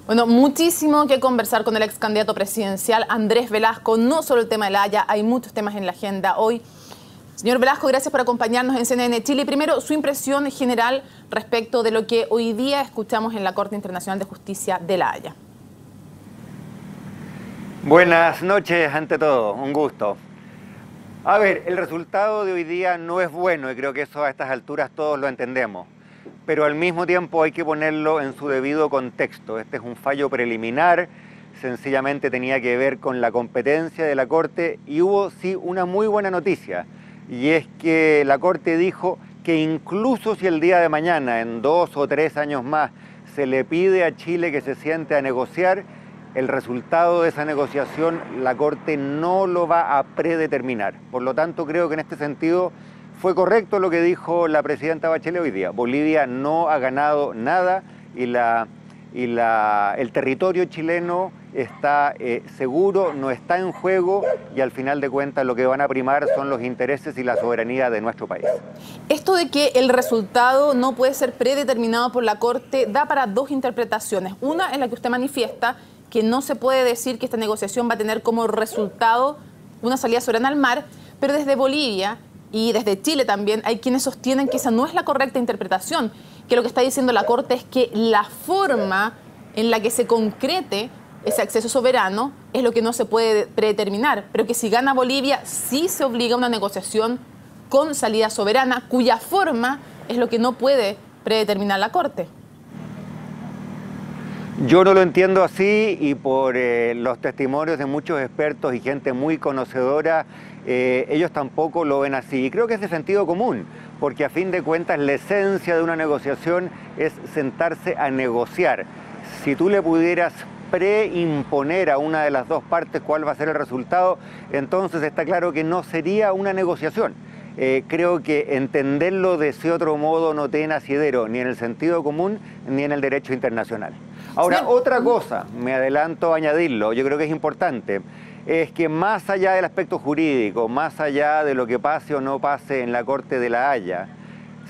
Bueno, muchísimo que conversar con el ex candidato presidencial Andrés Velasco. No solo el tema de La Haya, hay muchos temas en la agenda hoy. Señor Velasco, gracias por acompañarnos en CNN Chile. Primero, su impresión general respecto de lo que hoy día escuchamos en la Corte Internacional de Justicia de La Haya. Buenas noches, ante todo, un gusto. A ver, el resultado de hoy día no es bueno y creo que eso a estas alturas todos lo entendemos. Pero al mismo tiempo hay que ponerlo en su debido contexto. Este es un fallo preliminar, sencillamente tenía que ver con la competencia de la Corte y hubo sí una muy buena noticia. Y es que la Corte dijo que incluso si el día de mañana, en 2 o 3 años más, se le pide a Chile que se siente a negociar, el resultado de esa negociación la Corte no lo va a predeterminar. Por lo tanto, creo que en este sentido fue correcto lo que dijo la presidenta Bachelet hoy día. Bolivia no ha ganado nada y el territorio chileno está seguro, no está en juego y al final de cuentas lo que van a primar son los intereses y la soberanía de nuestro país. Esto de que el resultado no puede ser predeterminado por la Corte da para dos interpretaciones. Una en la que usted manifiesta que no se puede decir que esta negociación va a tener como resultado una salida soberana al mar, pero desde Bolivia y desde Chile también hay quienes sostienen que esa no es la correcta interpretación, que lo que está diciendo la Corte es que la forma en la que se concrete ese acceso soberano es lo que no se puede predeterminar, pero que si gana Bolivia sí se obliga a una negociación con salida soberana, cuya forma es lo que no puede predeterminar la Corte. Yo no lo entiendo así y por los testimonios de muchos expertos y gente muy conocedora, ellos tampoco lo ven así. Y creo que es de sentido común, porque a fin de cuentas la esencia de una negociación es sentarse a negociar. Si tú le pudieras preimponer a una de las dos partes cuál va a ser el resultado, entonces está claro que no sería una negociación. Creo que entenderlo de ese otro modo no tiene asidero, ni en el sentido común ni en el derecho internacional. Ahora, sí, otra cosa, me adelanto a añadirlo, yo creo que es importante, es que más allá del aspecto jurídico, más allá de lo que pase o no pase en la Corte de La Haya,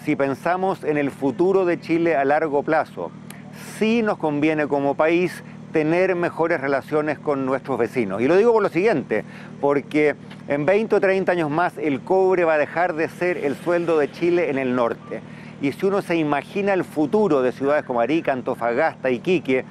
si pensamos en el futuro de Chile a largo plazo, sí nos conviene como país tener mejores relaciones con nuestros vecinos. Y lo digo por lo siguiente, porque en 20 o 30 años más el cobre va a dejar de ser el sueldo de Chile en el norte. Y si uno se imagina el futuro de ciudades como Arica, Antofagasta, Iquique,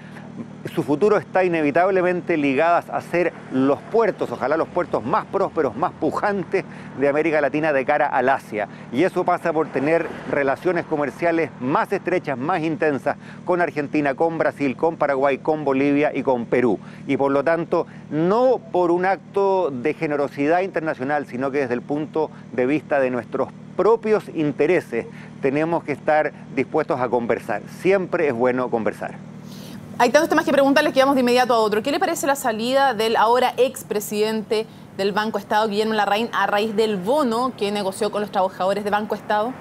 su futuro está inevitablemente ligado a ser los puertos, ojalá los puertos más prósperos, más pujantes de América Latina de cara al Asia. Y eso pasa por tener relaciones comerciales más estrechas, más intensas con Argentina, con Brasil, con Paraguay, con Bolivia y con Perú. Y por lo tanto, no por un acto de generosidad internacional, sino que desde el punto de vista de nuestros propios intereses, tenemos que estar dispuestos a conversar. Siempre es bueno conversar. Hay tantos temas que preguntarles que vamos de inmediato a otro. ¿Qué le parece la salida del ahora expresidente del Banco Estado, Guillermo Larraín, a raíz del bono que negoció con los trabajadores de Banco Estado?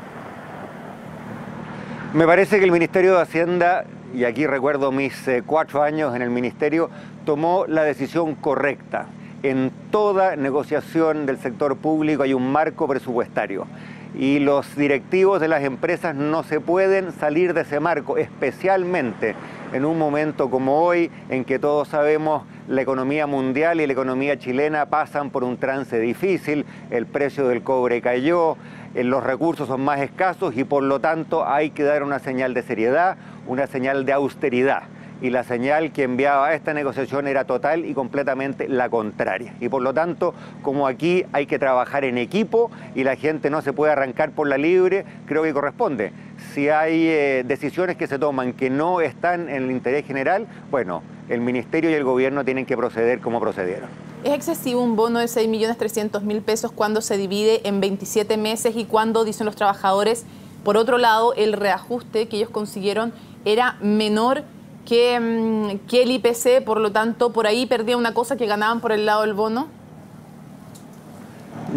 Me parece que el Ministerio de Hacienda, y aquí recuerdo mis 4 años en el Ministerio, tomó la decisión correcta. En toda negociación del sector público hay un marco presupuestario. Y los directivos de las empresas no se pueden salir de ese marco, especialmente en un momento como hoy, en que todos sabemos la economía mundial y la economía chilena pasan por un trance difícil, el precio del cobre cayó, los recursos son más escasos y por lo tanto hay que dar una señal de seriedad, una señal de austeridad. Y la señal que enviaba a esta negociación era total y completamente la contraria. Y por lo tanto, como aquí hay que trabajar en equipo y la gente no se puede arrancar por la libre, creo que corresponde. Si hay decisiones que se toman que no están en el interés general, bueno, el Ministerio y el Gobierno tienen que proceder como procedieron. ¿Es excesivo un bono de 6.300.000 pesos cuando se divide en 27 meses y cuando, dicen los trabajadores, por otro lado, el reajuste que ellos consiguieron era menor que el IPC, por lo tanto, por ahí perdía una cosa que ganaban por el lado del bono?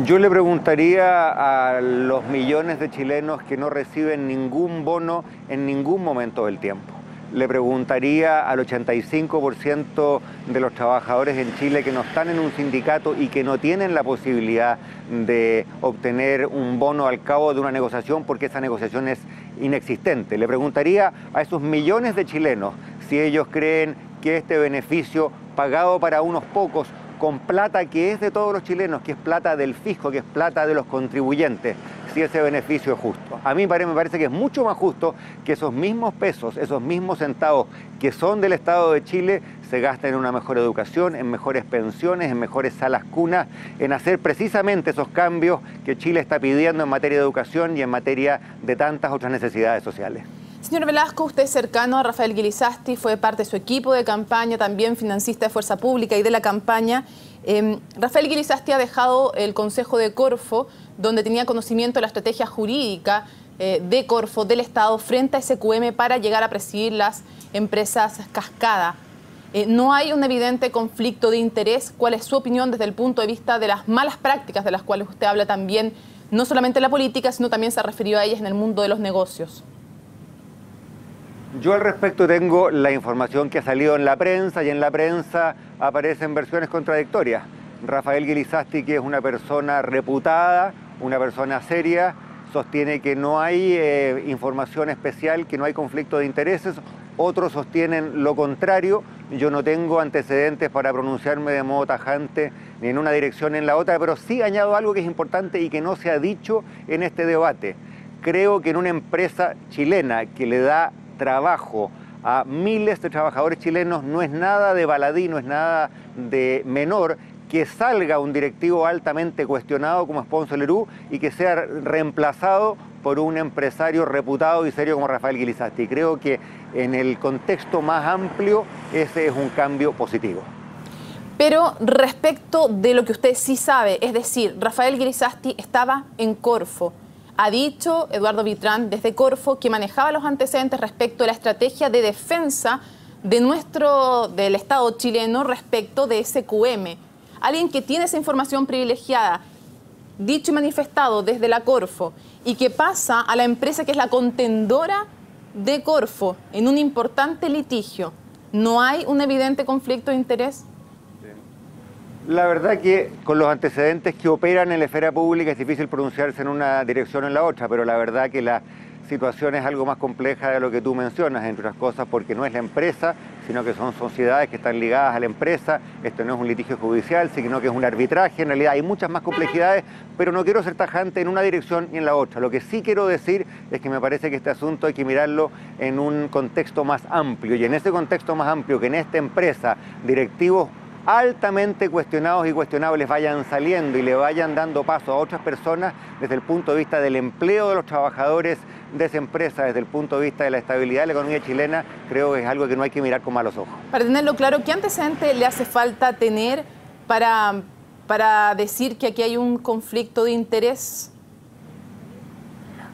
Yo le preguntaría a los millones de chilenos que no reciben ningún bono en ningún momento del tiempo. Le preguntaría al 85% de los trabajadores en Chile que no están en un sindicato y que no tienen la posibilidad de obtener un bono al cabo de una negociación porque esa negociación es inexistente. Le preguntaría a esos millones de chilenos si ellos creen que este beneficio pagado para unos pocos, con plata que es de todos los chilenos, que es plata del fisco, que es plata de los contribuyentes, si ese beneficio es justo. A mí me parece que es mucho más justo que esos mismos pesos, esos mismos centavos que son del Estado de Chile, se gasten en una mejor educación, en mejores pensiones, en mejores salas cunas, en hacer precisamente esos cambios que Chile está pidiendo en materia de educación y en materia de tantas otras necesidades sociales. Señor Velasco, usted es cercano a Rafael Guilizasti, fue parte de su equipo de campaña, también financista de Fuerza Pública y de la campaña. Rafael Guilizasti ha dejado el Consejo de Corfo, donde tenía conocimiento de la estrategia jurídica de Corfo, del Estado, frente a SQM para llegar a presidir las empresas cascada. ¿No hay un evidente conflicto de interés? ¿Cuál es su opinión desde el punto de vista de las malas prácticas de las cuales usted habla también, no solamente en la política, sino también se ha referido a ellas en el mundo de los negocios? Yo al respecto tengo la información que ha salido en la prensa y en la prensa aparecen versiones contradictorias. Rafael Guilizasti, que es una persona reputada, una persona seria, sostiene que no hay información especial, que no hay conflicto de intereses. Otros sostienen lo contrario. Yo no tengo antecedentes para pronunciarme de modo tajante ni en una dirección ni en la otra, pero sí añado algo que es importante y que no se ha dicho en este debate. Creo que en una empresa chilena que le da trabajo a miles de trabajadores chilenos no es nada de baladí, no es nada de menor que salga un directivo altamente cuestionado como Ponce Lerú y que sea reemplazado por un empresario reputado y serio como Rafael Guilizasti. Creo que en el contexto más amplio ese es un cambio positivo. Pero respecto de lo que usted sí sabe, es decir, Rafael Guilizasti estaba en Corfo. Ha dicho Eduardo Vitrán desde Corfo que manejaba los antecedentes respecto de la estrategia de defensa del Estado chileno respecto de SQM. Alguien que tiene esa información privilegiada, dicho y manifestado desde la Corfo, y que pasa a la empresa que es la contendora de Corfo en un importante litigio. ¿No hay un evidente conflicto de interés? La verdad que con los antecedentes que operan en la esfera pública es difícil pronunciarse en una dirección o en la otra, pero la verdad que la situación es algo más compleja de lo que tú mencionas, entre otras cosas porque no es la empresa, sino que son sociedades que están ligadas a la empresa. Esto no es un litigio judicial, sino que es un arbitraje. En realidad hay muchas más complejidades, pero no quiero ser tajante en una dirección ni en la otra. Lo que sí quiero decir es que me parece que este asunto hay que mirarlo en un contexto más amplio, y en ese contexto más amplio, que en esta empresa directivos altamente cuestionados y cuestionables vayan saliendo y le vayan dando paso a otras personas desde el punto de vista del empleo de los trabajadores de esa empresa, desde el punto de vista de la estabilidad de la economía chilena, creo que es algo que no hay que mirar con malos ojos. Para tenerlo claro, ¿qué antecedente le hace falta tener para decir que aquí hay un conflicto de interés?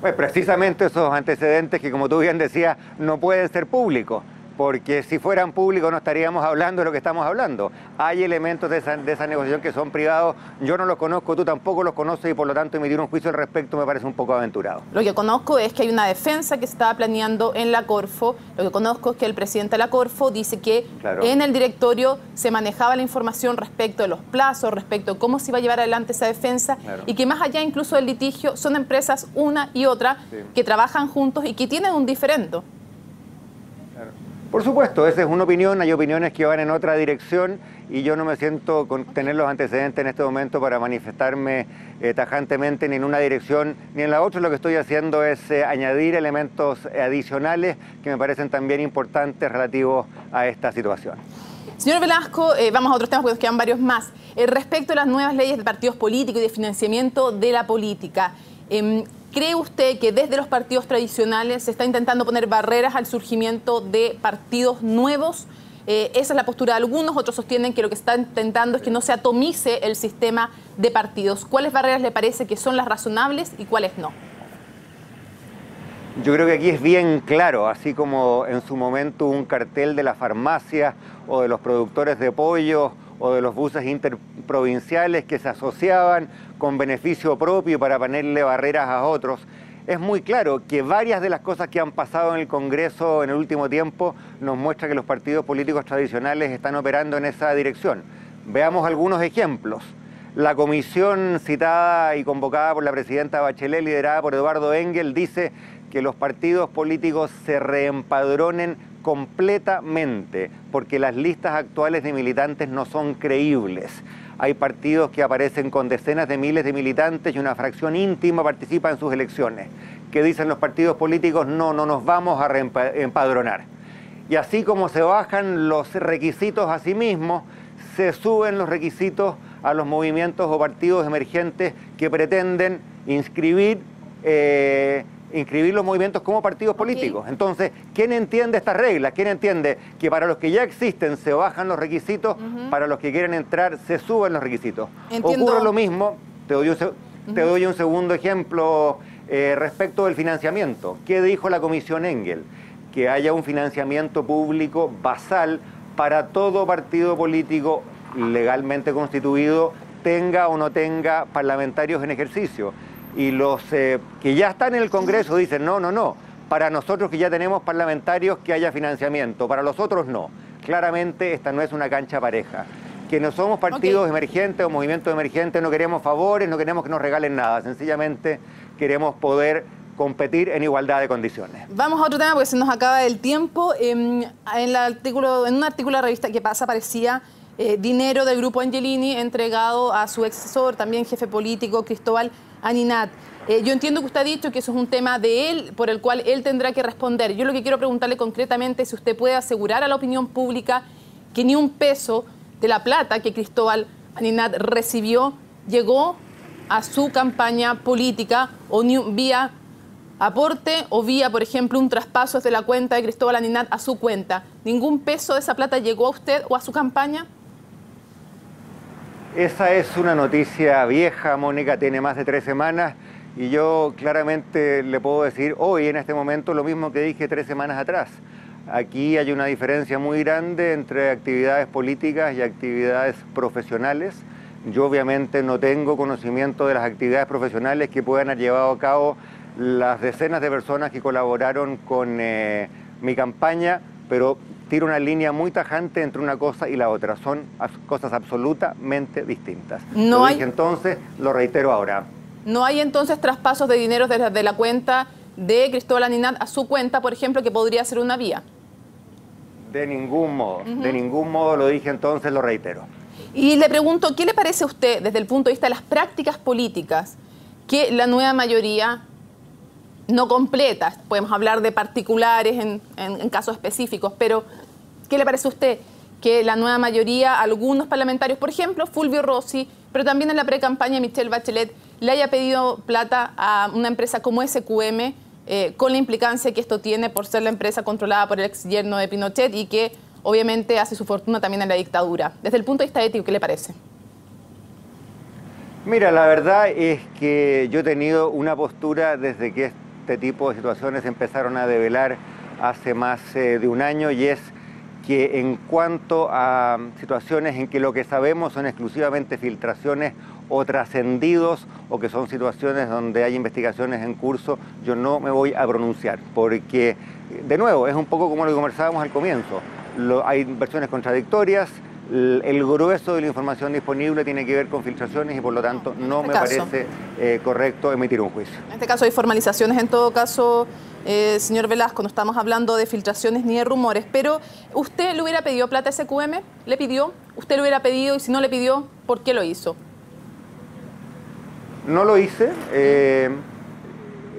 Pues precisamente esos antecedentes que, como tú bien decías, no pueden ser públicos, porque si fueran públicos no estaríamos hablando de lo que estamos hablando. Hay elementos de esa negociación que son privados, yo no los conozco, tú tampoco los conoces, y por lo tanto emitir un juicio al respecto me parece un poco aventurado. Lo que conozco es que hay una defensa que se estaba planeando en la Corfo. Lo que conozco es que el presidente de la Corfo dice que en el directorio se manejaba la información respecto de los plazos, respecto de cómo se iba a llevar adelante esa defensa, y que más allá incluso del litigio son empresas una y otra que trabajan juntos y que tienen un diferendo. Por supuesto, esa es una opinión, hay opiniones que van en otra dirección y yo no me siento con tener los antecedentes en este momento para manifestarme tajantemente ni en una dirección ni en la otra. Lo que estoy haciendo es añadir elementos adicionales que me parecen también importantes relativos a esta situación. Señor Velasco, vamos a otros temas porque nos quedan varios más. Respecto a las nuevas leyes de partidos políticos y de financiamiento de la política, ¿cree usted que desde los partidos tradicionales se está intentando poner barreras al surgimiento de partidos nuevos? Esa es la postura de algunos, otros sostienen que lo que se está intentando es que no se atomice el sistema de partidos. ¿Cuáles barreras le parece que son las razonables y cuáles no? Yo creo que aquí es bien claro, así como en su momento un cartel de la farmacia o de los productores de pollo o de los buses interprovinciales que se asociaban con beneficio propio para ponerle barreras a otros. Es muy claro que varias de las cosas que han pasado en el Congreso en el último tiempo nos muestra que los partidos políticos tradicionales están operando en esa dirección. Veamos algunos ejemplos. La comisión citada y convocada por la presidenta Bachelet, liderada por Eduardo Engel, dice que los partidos políticos se reempadronen completamente, porque las listas actuales de militantes no son creíbles. Hay partidos que aparecen con decenas de miles de militantes y una fracción íntima participa en sus elecciones. ¿Qué dicen los partidos políticos? No nos vamos a empadronar. Y así como se bajan los requisitos a sí mismos, se suben los requisitos a los movimientos o partidos emergentes que pretenden inscribir los movimientos como partidos políticos. Entonces, ¿quién entiende estas reglas? ¿Quién entiende que para los que ya existen se bajan los requisitos, para los que quieren entrar se suben los requisitos? Entiendo. Ocurre lo mismo, te doy un segundo ejemplo respecto del financiamiento. ¿Qué dijo la Comisión Engel? Que haya un financiamiento público basal para todo partido político legalmente constituido, tenga o no tenga parlamentarios en ejercicio. Y los que ya están en el Congreso dicen, no, para nosotros que ya tenemos parlamentarios que haya financiamiento, para los otros no. Claramente esta no es una cancha pareja. Que no somos partidos emergentes o movimientos emergentes, no queremos favores, no queremos que nos regalen nada, sencillamente queremos poder competir en igualdad de condiciones. Vamos a otro tema porque se nos acaba el tiempo. En un artículo de la revista ¿Qué pasa? Aparecía dinero del grupo Angelini entregado a su ex asesor, también jefe político, Cristóbal Aninat. Yo entiendo que usted ha dicho que eso es un tema de él, por el cual él tendrá que responder. Yo lo que quiero preguntarle concretamente es si usted puede asegurar a la opinión pública que ni un peso de la plata que Cristóbal Aninat recibió llegó a su campaña política o ni vía aporte o vía, por ejemplo, un traspaso desde la cuenta de Cristóbal Aninat a su cuenta. ¿Ningún peso de esa plata llegó a usted o a su campaña? Esa es una noticia vieja, Mónica, tiene más de 3 semanas y yo claramente le puedo decir hoy, en este momento, lo mismo que dije 3 semanas atrás. Aquí hay una diferencia muy grande entre actividades políticas y actividades profesionales. Yo obviamente no tengo conocimiento de las actividades profesionales que puedan haber llevado a cabo las decenas de personas que colaboraron con mi campaña, pero tiro una línea muy tajante entre una cosa y la otra. Son cosas absolutamente distintas. Lo dije entonces, lo reitero ahora. ¿No hay entonces traspasos de dinero desde la cuenta de Cristóbal Aninat a su cuenta, por ejemplo, que podría ser una vía? De ningún modo lo dije entonces, lo reitero. Y le pregunto, ¿qué le parece a usted, desde el punto de vista de las prácticas políticas, que la nueva mayoría no completa? Podemos hablar de particulares en casos específicos, pero ¿qué le parece a usted que la nueva mayoría, algunos parlamentarios, por ejemplo, Fulvio Rossi, pero también en la pre-campaña Michelle Bachelet, le haya pedido plata a una empresa como SQM, con la implicancia que esto tiene por ser la empresa controlada por el ex yerno de Pinochet y que obviamente hace su fortuna también en la dictadura? Desde el punto de vista ético, ¿qué le parece? Mira, la verdad es que yo he tenido una postura desde que este tipo de situaciones empezaron a develar hace más de un año, y es que en cuanto a situaciones en que lo que sabemos son exclusivamente filtraciones o trascendidos, o que son situaciones donde hay investigaciones en curso, yo no me voy a pronunciar, porque, de nuevo, es un poco como lo que conversábamos al comienzo. Hay versiones contradictorias, el grueso de la información disponible tiene que ver con filtraciones y por lo tanto no me parece correcto emitir un juicio. En este caso hay formalizaciones, en todo caso, señor Velasco, no estamos hablando de filtraciones ni de rumores, pero ¿usted le hubiera pedido plata a SQM? ¿Le pidió? ¿Usted le hubiera pedido? Y si no le pidió, ¿por qué lo hizo? No lo hice,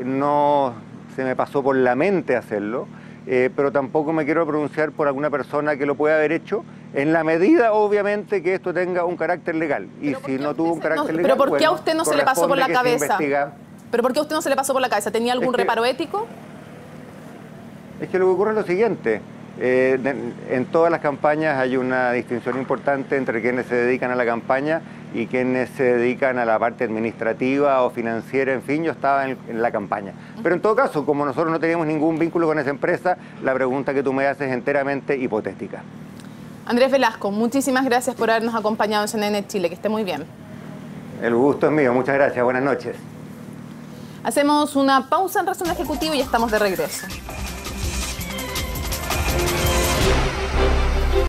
no se me pasó por la mente hacerlo. Pero tampoco me quiero pronunciar por alguna persona que lo pueda haber hecho, en la medida, obviamente, que esto tenga un carácter legal. Y si no tuvo un carácter legal, ¿pero por qué a usted no se le pasó por la cabeza? ¿Pero por qué a usted no se le pasó por la cabeza? ¿Tenía algún reparo ético? Es que lo que ocurre es lo siguiente. En todas las campañas hay una distinción importante entre quienes se dedican a la campaña y quienes se dedican a la parte administrativa o financiera. En fin, yo estaba en la campaña. Pero en todo caso, como nosotros no teníamos ningún vínculo con esa empresa, la pregunta que tú me haces es enteramente hipotética. Andrés Velasco, muchísimas gracias por habernos acompañado en CNN Chile. Que esté muy bien. El gusto es mío. Muchas gracias. Buenas noches. Hacemos una pausa en Resumen Ejecutivo y estamos de regreso.